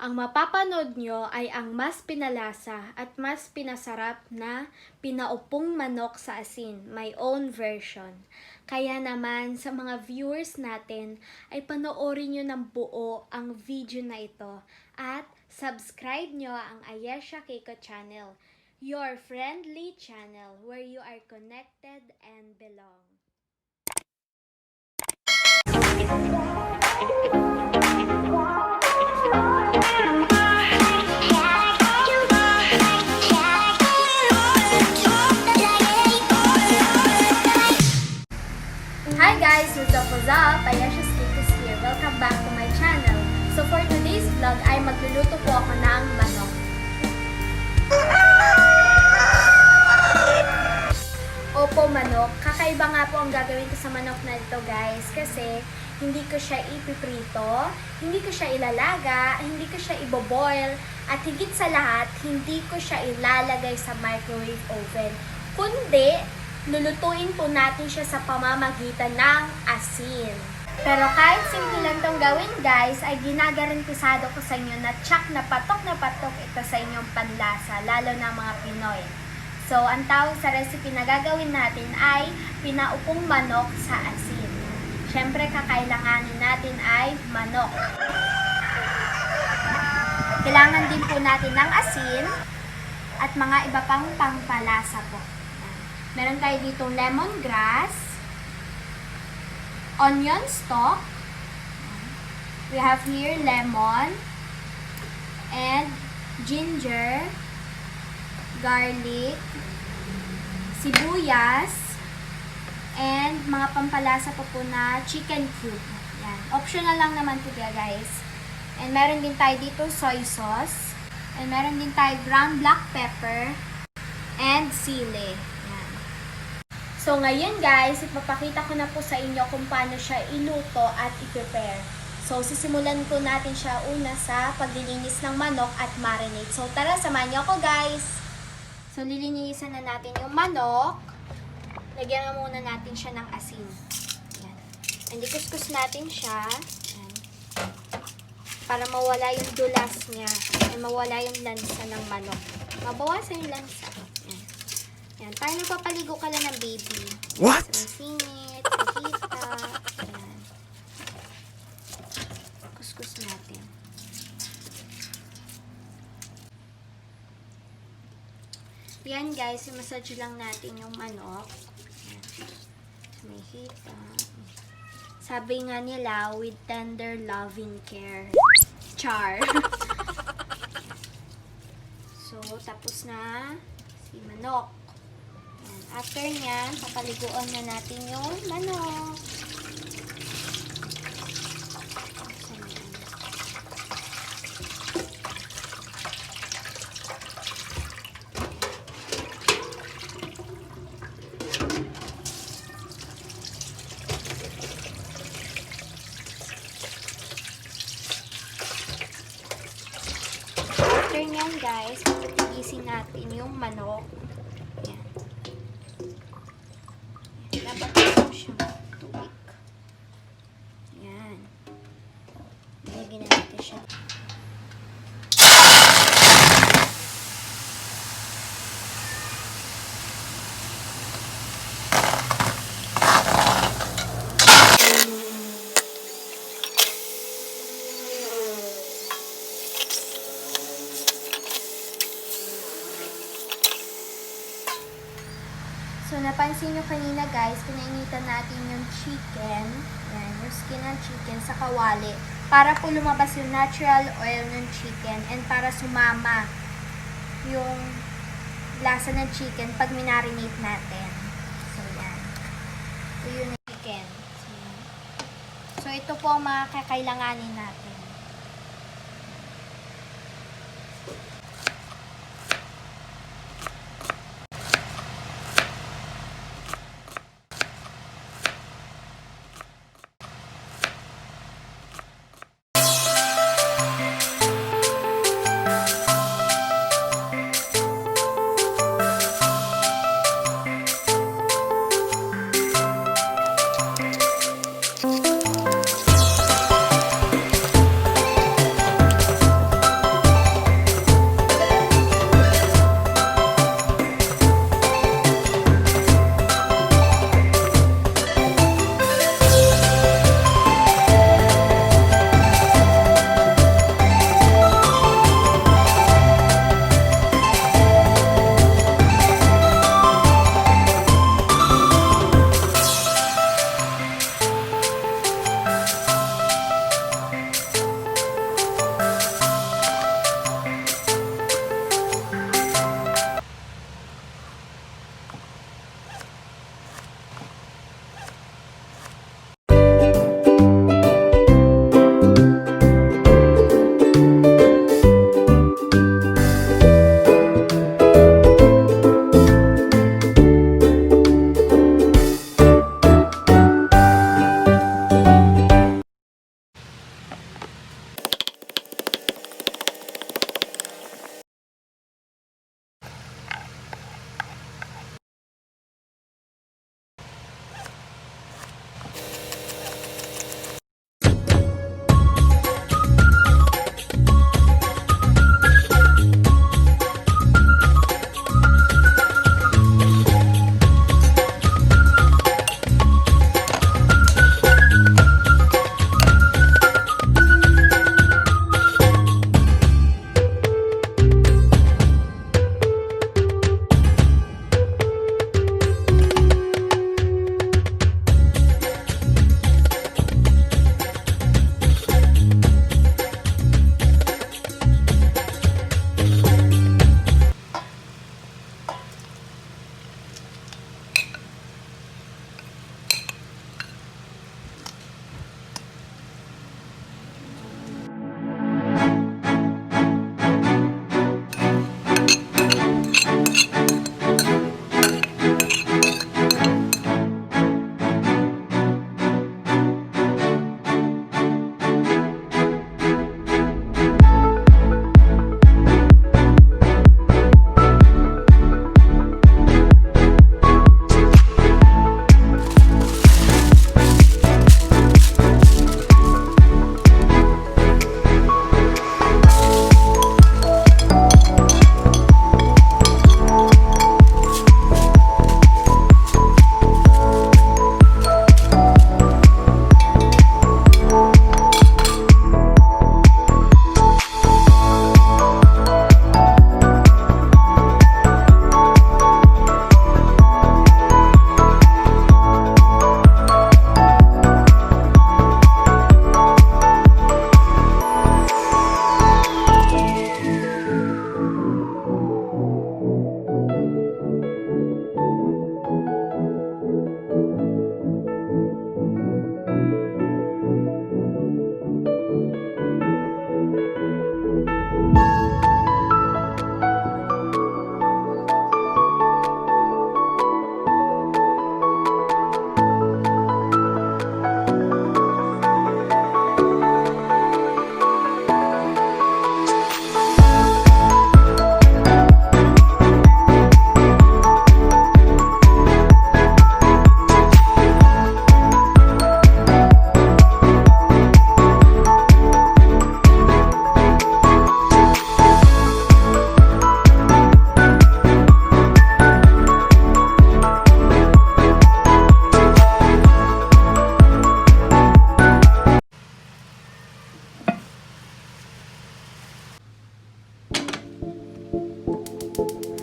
Ang mapapanood nyo ay ang mas pinalasa at mas pinasarap na pinaupong manok sa asin, my own version. Kaya naman sa mga viewers natin ay panoorin nyo ng buo ang video na ito at subscribe nyo ang Ayesha Keiko channel, your friendly channel where you are connected and belong. Hi guys! What's up? Ayesha's Keiko's here. Welcome back to my channel. So for today's vlog ay magluluto po ako ng manok. Opo, manok. Kakaiba nga po ang gagawin ko sa manok na ito guys kasi hindi ko siya ipiprito, hindi ko siya ilalaga, hindi ko siya iboboil, at higit sa lahat, hindi ko siya ilalagay sa microwave oven. Kundi, lulutuin po natin siya sa pamamagitan ng asin. Pero kahit simple lang itong gawin guys, ay ginagarantisado ko sa inyo na tsak na patok ito sa inyong panlasa, lalo na mga Pinoy. So, ang tawag sa recipe na gagawin natin ay pinaupong manok sa asin. Siyempre, kakailanganin natin ay manok. Kailangan din po natin ng asin at mga iba pang pampalasa po. Meron tayo dito lemongrass, onion stalk, we have here lemon, and ginger, garlic, sibuyas, and mga pampalasa po na chicken cube. Yan. Optional lang naman po guys. And meron din tayo dito soy sauce, and meron din tayo ground black pepper, and sili. So, ngayon guys, ipapakita ko na po sa inyo kung paano siya iluto at i-prepare. So, sisimulan po natin siya una sa paglilinis ng manok at marinade. So, tara, samahan niyo ako guys! So, lilinisan na natin yung manok. Lagyan na muna natin siya ng asin. Ayan. And ikuskus natin siya. Ayan. Para mawala yung dulas niya. At mawala yung lansa ng manok. Mabawasan yung lansa. Yan, tayo nagpapaligo ka lang ng baby. What? Sa singit, sa hita. Yan. Kuskus natin. Yan guys, i-massage lang natin yung manok. Yan. May hita. Sabi nga nila, with tender loving care. Char. So, tapos na si manok. After nyan, papaliguan na natin yung manok. After nyan guys, papatigisin natin yung manok. Dapat ito siyang tubig. Yan. Lagyan natin siya. So, napansin nyo kanina guys, pinainitan natin yung chicken, yan, yung skin ng chicken sa kawali, para po lumabas yung natural oil ng chicken and para sumama yung lasa ng chicken pag minarinate natin. So, yan. Ito yung chicken. So, ito po ang mga kakailanganin natin.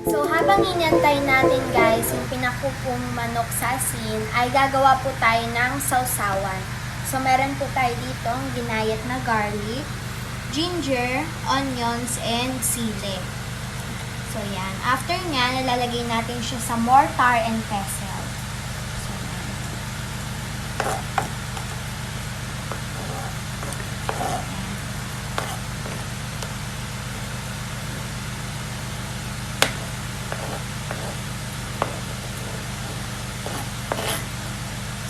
So, habang inantay natin guys yung pinakupong manok sa asin, ay gagawa po tayo ng sausawan. So, meron po tayo dito ang ginayat na garlic, ginger, onions, and sili. So, yan. After nga, nalalagay natin siya sa mortar and pestle. So, yan.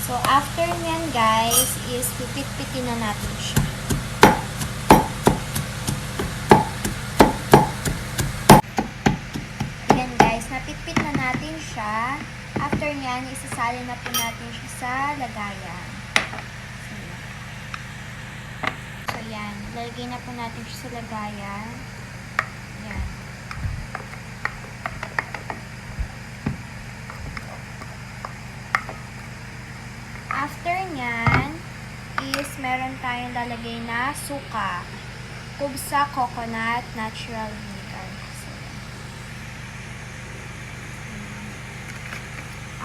So, after nyan guys, is pipit-pitin na natin siya. Ayan guys, napitpit na natin siya. After nyan, isasali na po natin siya sa lagayan. So, yan. Lalagay na po natin siya sa lagayan. Yan. After nyan, is meron tayong lalagay na suka. Tubsa coconut natural vinegar. So,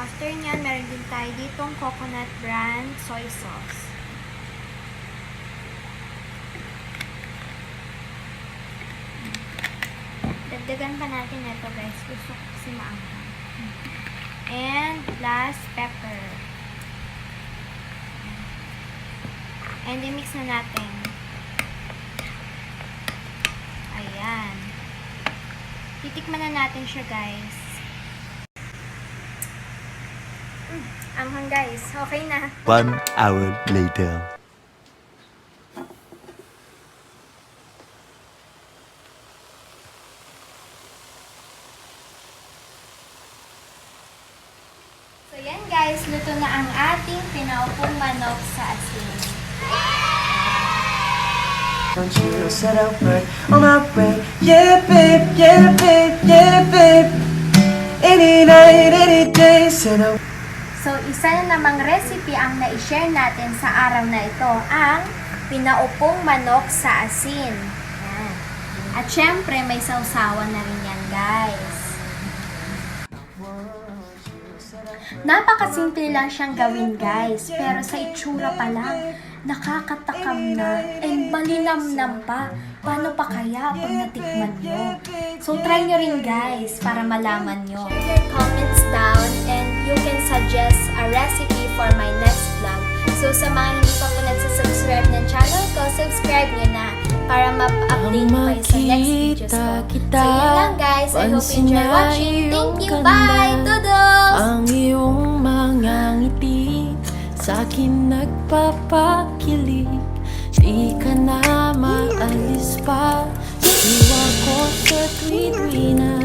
after nyan, meron din tayo ditong coconut brand soy sauce. Dagdagan pa natin ito guys. Gusto ko kasi maanghang. And last, pepper. And i-mix na natin. Ayan. Titikman na natin siya, guys. Anghang, guys. Okay na. 1 hour later. So, yan, guys. Luto na ang ating pinaupong manok sa asin. Don't you set up right on my way? Yeah, babe, yeah, babe, yeah, babe. Any night, any day, set up. So, isa na namang recipe ang na-share natin sa araw na ito, ang pinaupong manok sa asin. Yan. At syempre, may sausawan na rin yan, guys. Napakasimple lang siyang gawin, guys. Pero sa itsura pa lang, nakakatakam na and malinamnam pa. Paano pa kaya pag natikman nyo? So, try nyo rin guys para malaman nyo. Share your comments down and you can suggest a recipe for my next vlog. So, sa mga hindi pa po nagsasubscribe ng channel ko, subscribe nyo na para ma-update pa kayo sa next videos ko. So, yun lang guys. I hope you enjoy watching. Thank you. Bye! Toodles! Ang iyong mga ngiti sa'kin nagpapakilig, di ka na maalis pa. Iwan ko sa tuwi-tuwi na